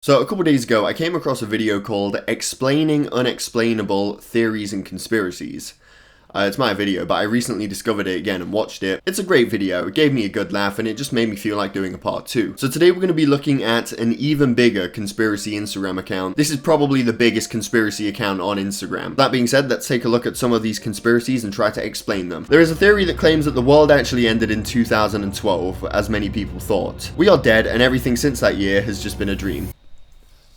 So a couple days ago, I came across a video called Explaining Unexplainable Theories and Conspiracies. It's my video, but I recently discovered it again and watched it. It's a great video, it gave me a good laugh, and it just made me feel like doing a part 2. So today we're going to be looking at an even bigger conspiracy Instagram account. This is probably the biggest conspiracy account on Instagram. That being said, let's take a look at some of these conspiracies and try to explain them. There is a theory that claims that the world actually ended in 2012, as many people thought. We are dead, and everything since that year has just been a dream.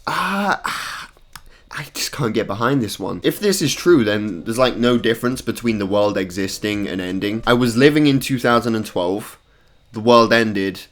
I just can't get behind this one. If this is true, then there's like no difference between the world existing and ending. I was living in 2012, the world ended,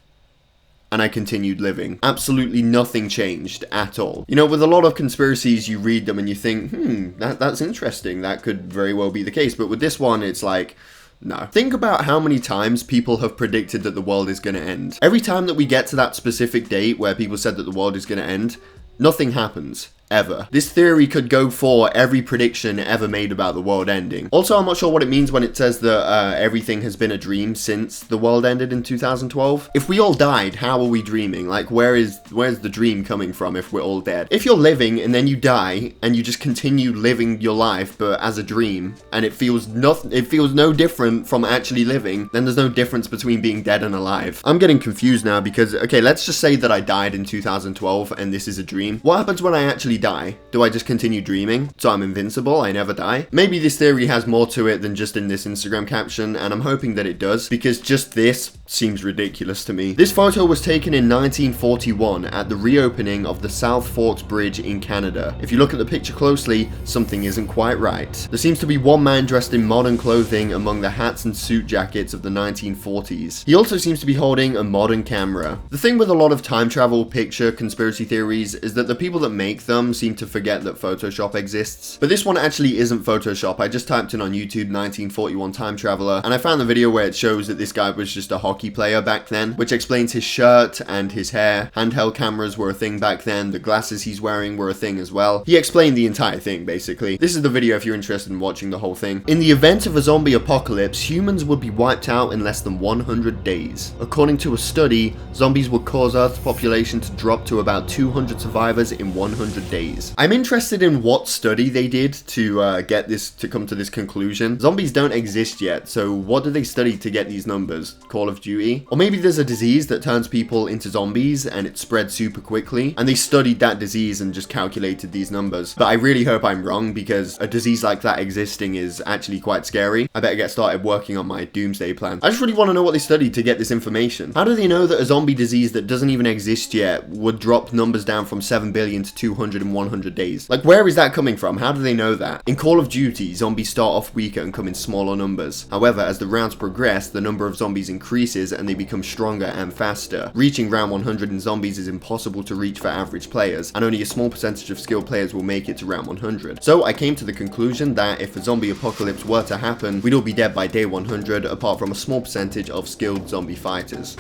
and I continued living. Absolutely nothing changed at all. You know, with a lot of conspiracies, you read them and you think, that's interesting. That could very well be the case. But with this one, it's like, no. Think about how many times people have predicted that the world is going to end. Every time that we get to that specific date where people said that the world is going to end, nothing happens. Ever. This theory could go for every prediction ever made about the world ending. Also, I'm not sure what it means when it says that everything has been a dream since the world ended in 2012. If we all died, how are we dreaming? Like, where's the dream coming from if we're all dead? If you're living and then you die and you just continue living your life but as a dream, and it feels no different from actually living, then there's no difference between being dead and alive. I'm getting confused now because, okay, let's just say that I died in 2012 and this is a dream. What happens when I actually die? Do I just continue dreaming? So I'm invincible, I never die? Maybe this theory has more to it than just in this Instagram caption, and I'm hoping that it does, because just this seems ridiculous to me. This photo was taken in 1941 at the reopening of the South Forks Bridge in Canada. If you look at the picture closely, something isn't quite right. There seems to be one man dressed in modern clothing among the hats and suit jackets of the 1940s. He also seems to be holding a modern camera. The thing with a lot of time travel picture conspiracy theories is that the people that make them seem to forget that Photoshop exists. But this one actually isn't Photoshop. I just typed in on YouTube 1941 time traveler, and I found the video where it shows that this guy was just a hockey player back then, which explains his shirt and his hair. Handheld cameras were a thing back then. The glasses he's wearing were a thing as well. He explained the entire thing, basically. This is the video if you're interested in watching the whole thing. In the event of a zombie apocalypse, humans would be wiped out in less than 100 days. According to a study, zombies would cause Earth's population to drop to about 200 survivors in 100 days. I'm interested in what study they did to get this to come to this conclusion. Zombies don't exist yet, so what do they study to get these numbers? Call of Duty? Or maybe there's a disease that turns people into zombies and it spreads super quickly, and they studied that disease and just calculated these numbers. But I really hope I'm wrong, because a disease like that existing is actually quite scary. I better get started working on my doomsday plan. I just really want to know what they studied to get this information. How do they know that a zombie disease that doesn't even exist yet would drop numbers down from 7 billion to 200 in 100 days? Like, where is that coming from? How do they know that? In Call of Duty, zombies start off weaker and come in smaller numbers. However, as the rounds progress, the number of zombies increases and they become stronger and faster. Reaching round 100 in zombies is impossible to reach for average players, and only a small percentage of skilled players will make it to round 100. So I came to the conclusion that if a zombie apocalypse were to happen, we'd all be dead by day 100, apart from a small percentage of skilled zombie fighters.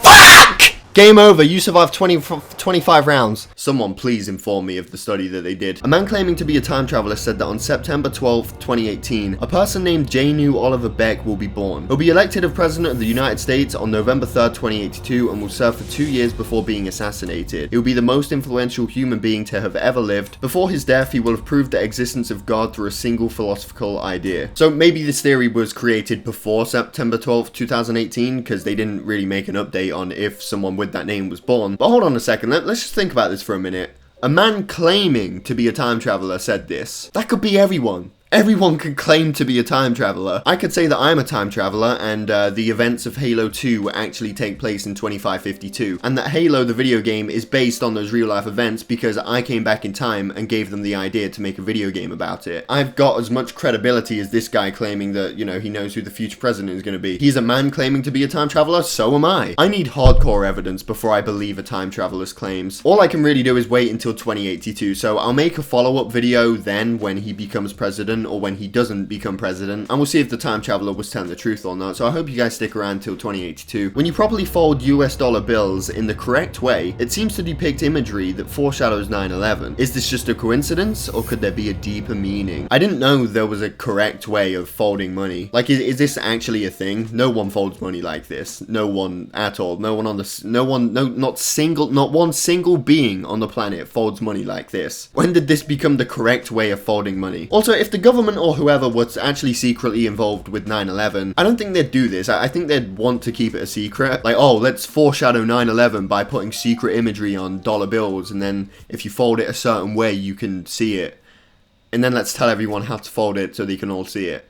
Fuck! Game over, you survived 25 rounds. Someone please inform me of the study that they did. A man claiming to be a time traveler said that on September 12th, 2018, a person named J. Oliver Beck will be born. He'll be elected as President of the United States on November 3rd, 2082, and will serve for 2 years before being assassinated. He'll be the most influential human being to have ever lived. Before his death, he will have proved the existence of God through a single philosophical idea. So maybe this theory was created before September 12th, 2018, because they didn't really make an update on if someone with that name was born. But hold on a second, let's just think about this for a minute. A man claiming to be a time traveler said this. That could be everyone. Everyone could claim to be a time traveler. I could say that I'm a time traveler and the events of Halo 2 actually take place in 2552, and that Halo the video game is based on those real life events because I came back in time and gave them the idea to make a video game about it. I've got as much credibility as this guy claiming that, you know, he knows who the future president is going to be. He's a man claiming to be a time traveler, so am I. I need hardcore evidence before I believe a time traveler's claims. All I can really do is wait until 2082, so I'll make a follow-up video then when he becomes president, president or when he doesn't become president, and we'll see if the time traveler was telling the truth or not. So I hope you guys stick around till 2082. When you properly fold US dollar bills in the correct way, it seems to depict imagery that foreshadows 9/11. Is this just a coincidence, or could there be a deeper meaning? I didn't know there was a correct way of folding money. Like, is this actually a thing? No one folds money like this. No one at all. Not one single being on the planet folds money like this. When did this become the correct way of folding money? Also, if the government or whoever was actually secretly involved with 9/11, I don't think they'd do this. I think they'd want to keep it a secret. Like, oh, let's foreshadow 9/11 by putting secret imagery on dollar bills, and then if you fold it a certain way, you can see it. And then let's tell everyone how to fold it so they can all see it.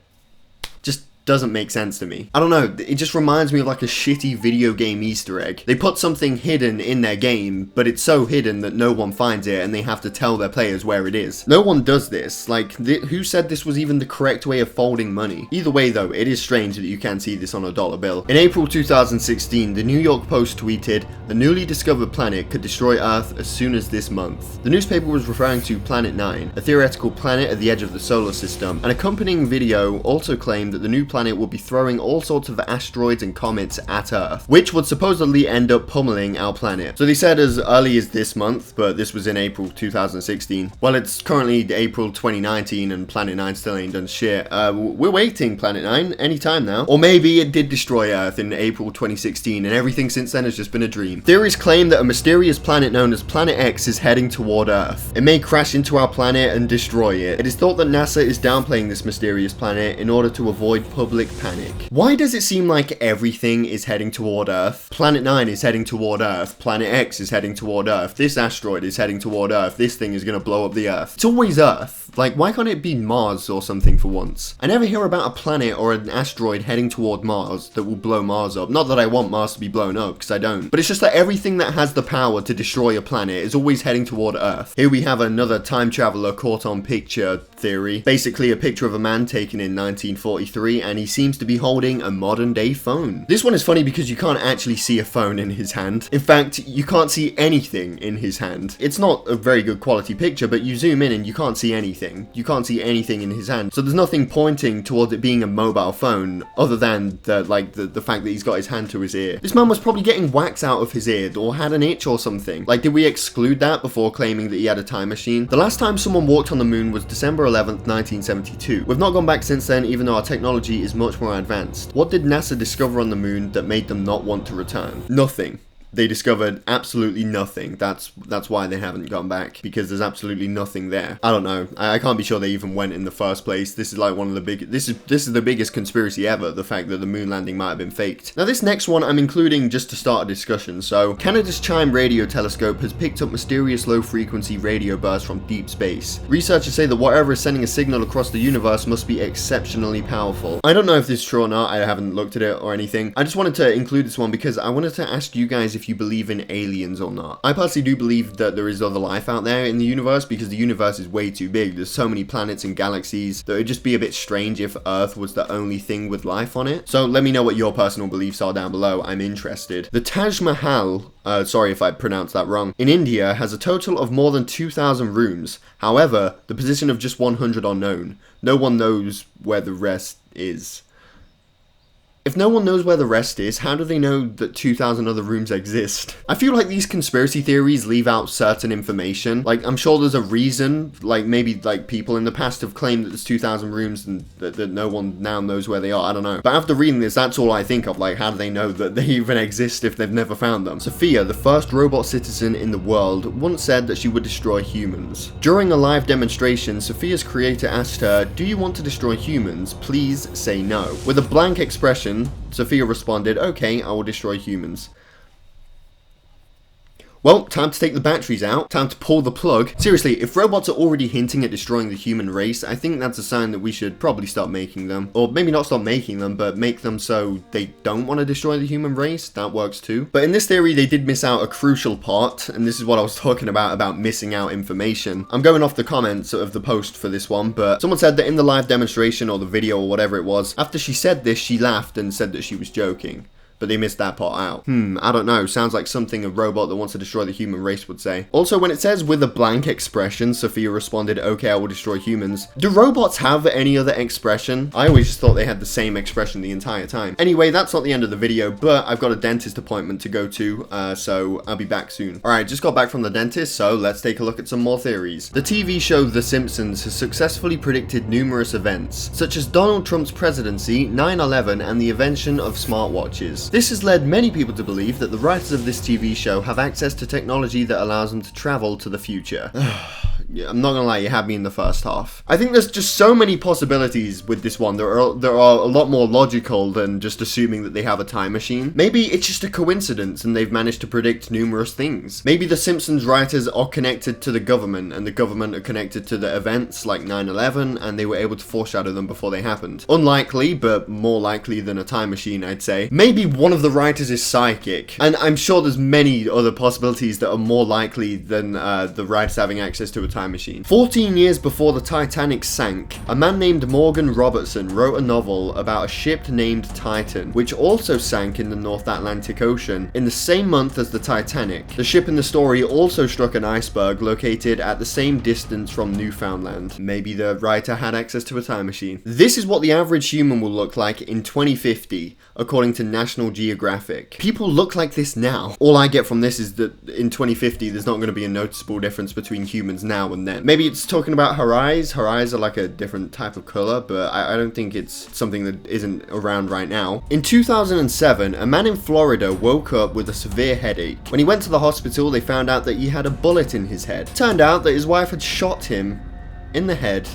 Just doesn't make sense to me. I don't know, it just reminds me of like a shitty video game Easter egg. They put something hidden in their game, but it's so hidden that no one finds it and they have to tell their players where it is. No one does this. Like, who said this was even the correct way of folding money? Either way though, it is strange that you can see this on a dollar bill. In April 2016, the New York Post tweeted, "A newly discovered planet could destroy Earth as soon as this month." The newspaper was referring to Planet 9, a theoretical planet at the edge of the solar system. An accompanying video also claimed that the new planet will be throwing all sorts of asteroids and comets at Earth, which would supposedly end up pummeling our planet. So they said as early as this month, but this was in April 2016. Well, it's currently April 2019 and Planet 9 still ain't done shit. We're waiting, Planet 9, anytime now. Or maybe it did destroy Earth in April 2016 and everything since then has just been a dream. Theories claim that a mysterious planet known as Planet X is heading toward Earth. It may crash into our planet and destroy it. It is thought that NASA is downplaying this mysterious planet in order to avoid public panic. Why does it seem like everything is heading toward Earth? Planet 9 is heading toward Earth. Planet X is heading toward Earth. This asteroid is heading toward Earth. This thing is going to blow up the Earth. It's always Earth. Like, why can't it be Mars or something for once? I never hear about a planet or an asteroid heading toward Mars that will blow Mars up. Not that I want Mars to be blown up, because I don't. But it's just that everything that has the power to destroy a planet is always heading toward Earth. Here we have another time traveler caught on picture theory. Basically a picture of a man taken in 1943, and he seems to be holding a modern day phone. This one is funny because you can't actually see a phone in his hand. In fact, you can't see anything in his hand. It's not a very good quality picture, but you zoom in and you can't see anything. You can't see anything in his hand. So there's nothing pointing towards it being a mobile phone other than the fact that he's got his hand to his ear. This man was probably getting wax out of his ear or had an itch or something. Like, did we exclude that before claiming that he had a time machine? The last time someone walked on the moon was December 11th, 1972. We've not gone back since then, even though our technology is much more advanced. What did NASA discover on the moon that made them not want to return? Nothing. They discovered absolutely nothing. That's why they haven't gone back, because there's absolutely nothing there. I don't know. I can't be sure they even went in the first place. This is like one of the big. This is the biggest conspiracy ever. The fact that the moon landing might have been faked. Now this next one I'm including just to start a discussion. So Canada's Chime radio telescope has picked up mysterious low-frequency radio bursts from deep space. Researchers say that whatever is sending a signal across the universe must be exceptionally powerful. I don't know if this is true or not. I haven't looked at it or anything. I just wanted to include this one because I wanted to ask you guys if you believe in aliens or not. I personally do believe that there is other life out there in the universe because the universe is way too big. There's so many planets and galaxies that it would just be a bit strange if Earth was the only thing with life on it. So let me know what your personal beliefs are down below. I'm interested. The Taj Mahal, sorry if I pronounced that wrong, in India has a total of more than 2,000 rooms. However, the position of just 100 are known. No one knows where the rest is. If no one knows where the rest is, how do they know that 2,000 other rooms exist? I feel like these conspiracy theories leave out certain information. Like, I'm sure there's a reason, like maybe like people in the past have claimed that there's 2,000 rooms and that no one now knows where they are. I don't know. But after reading this, that's all I think of. Like, how do they know that they even exist if they've never found them? Sophia, the first robot citizen in the world, once said that she would destroy humans. During a live demonstration, Sophia's creator asked her, "Do you want to destroy humans? Please say no." With a blank expression, Sophia responded, "Okay, I will destroy humans." Well, time to take the batteries out. Time to pull the plug. Seriously, if robots are already hinting at destroying the human race, I think that's a sign that we should probably start making them. Or maybe not stop making them, but make them so they don't want to destroy the human race. That works too. But in this theory, they did miss out a crucial part, and this is what I was talking about missing out information. I'm going off the comments of the post for this one, but someone said that in the live demonstration or the video or whatever it was, after she said this, she laughed and said that she was joking. but they missed that part out. I don't know. Sounds like something a robot that wants to destroy the human race would say. Also, when it says with a blank expression, Sophia responded, okay, I will destroy humans. Do robots have any other expression? I always just thought they had the same expression the entire time. Anyway, that's not the end of the video, but I've got a dentist appointment to go to, so I'll be back soon. Alright, just got back from the dentist, so let's take a look at some more theories. The TV show The Simpsons has successfully predicted numerous events, such as Donald Trump's presidency, 9/11, and the invention of smartwatches. This has led many people to believe that the writers of this TV show have access to technology that allows them to travel to the future. Yeah, I'm not gonna lie, you had me in the first half. I think there's just so many possibilities with this one. There are a lot more logical than just assuming that they have a time machine. Maybe it's just a coincidence and they've managed to predict numerous things. Maybe the Simpsons writers are connected to the government and the government are connected to the events like 9/11 and they were able to foreshadow them before they happened. Unlikely, but more likely than a time machine, I'd say. Maybe one of the writers is psychic, and I'm sure there's many other possibilities that are more likely than the writers having access to a time machine. 14 years before the Titanic sank, a man named Morgan Robertson wrote a novel about a ship named Titan, which also sank in the North Atlantic Ocean in the same month as the Titanic. The ship in the story also struck an iceberg located at the same distance from Newfoundland. Maybe the writer had access to a time machine. This is what the average human will look like in 2050, according to National Geographic. People look like this now. All I get from this is that in 2050, there's not going to be a noticeable difference between humans now and then. Maybe it's talking about her eyes. Her eyes are like a different type of color, but I don't think it's something that isn't around right now. In 2007, a man in Florida woke up with a severe headache. When he went to the hospital, they found out that he had a bullet in his head. Turned out that his wife had shot him in the head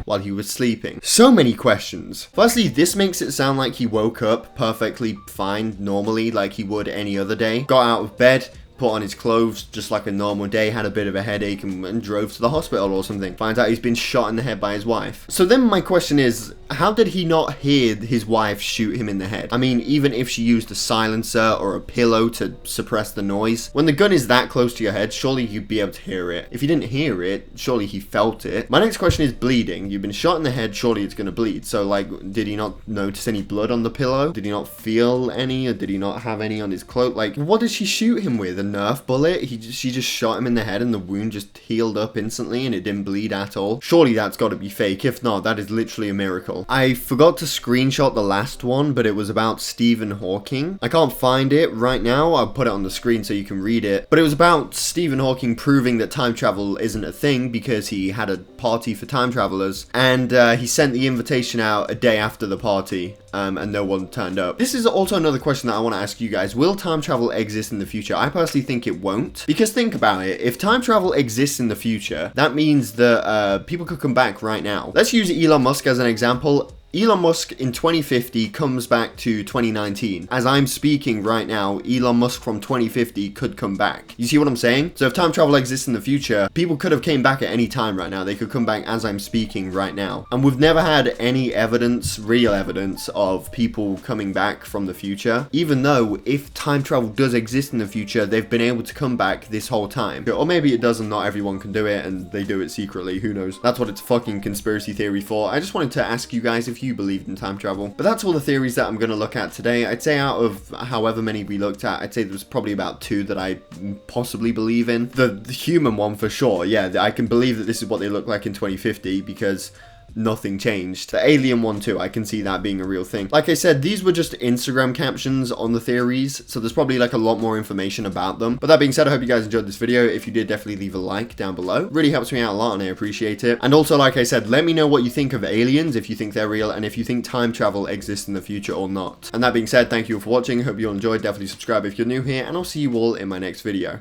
while he was sleeping. So many questions. Firstly, this makes it sound like he woke up perfectly fine, normally, like he would any other day. Got out of bed, put on his clothes just like a normal day, had a bit of a headache and drove to the hospital or something. Finds out he's been shot in the head by his wife. So then my question is, how did he not hear his wife shoot him in the head? I mean, even if she used a silencer or a pillow to suppress the noise, when the gun is that close to your head, surely you'd be able to hear it. If he didn't hear it, surely he felt it. My next question is bleeding. You've been shot in the head, surely it's gonna bleed. So like, did he not notice any blood on the pillow? Did he not feel any, or did he not have any on his cloak? Like, what did she shoot him with? A Nerf bullet? She just shot him in the head and the wound just healed up instantly and it didn't bleed at all. Surely that's got to be fake. If not, that is literally a miracle. I forgot to screenshot the last one, but it was about Stephen Hawking. I can't find it right now. I'll put it on the screen so you can read it. But it was about Stephen Hawking proving that time travel isn't a thing because he had a party for time travelers and he sent the invitation out a day after the party. And no one turned up. This is also another question that I want to ask you guys. Will time travel exist in the future? I personally think it won't. Because think about it. If time travel exists in the future, that means that people could come back right now. Let's use Elon Musk as an example. Elon Musk in 2050 comes back to 2019. As I'm speaking right now, Elon Musk from 2050 could come back. You see what I'm saying? So if time travel exists in the future, people could have came back at any time right now. They could come back as I'm speaking right now. And we've never had any evidence, real evidence, of people coming back from the future. Even though if time travel does exist in the future, they've been able to come back this whole time. Or maybe it does and not everyone can do it and they do it secretly. Who knows? That's what it's fucking conspiracy theory for. I just wanted to ask you guys if you believed in time travel. But that's all the theories that I'm going to look at today. I'd say out of however many we looked at, I'd say there's probably about 2 that I possibly believe in. The human one for sure, yeah, I can believe that this is what they look like in 2050 because nothing changed. The alien one too, I can see that being a real thing. Like I said, these were just Instagram captions on the theories, so there's probably like a lot more information about them. But that being said, I hope you guys enjoyed this video. If you did, definitely leave a like down below. It really helps me out a lot and I appreciate it. And also, like I said, let me know what you think of aliens, if you think they're real, and if you think time travel exists in the future or not. And that being said, thank you all for watching. I hope you all enjoyed. Definitely subscribe if you're new here, and I'll see you all in my next video.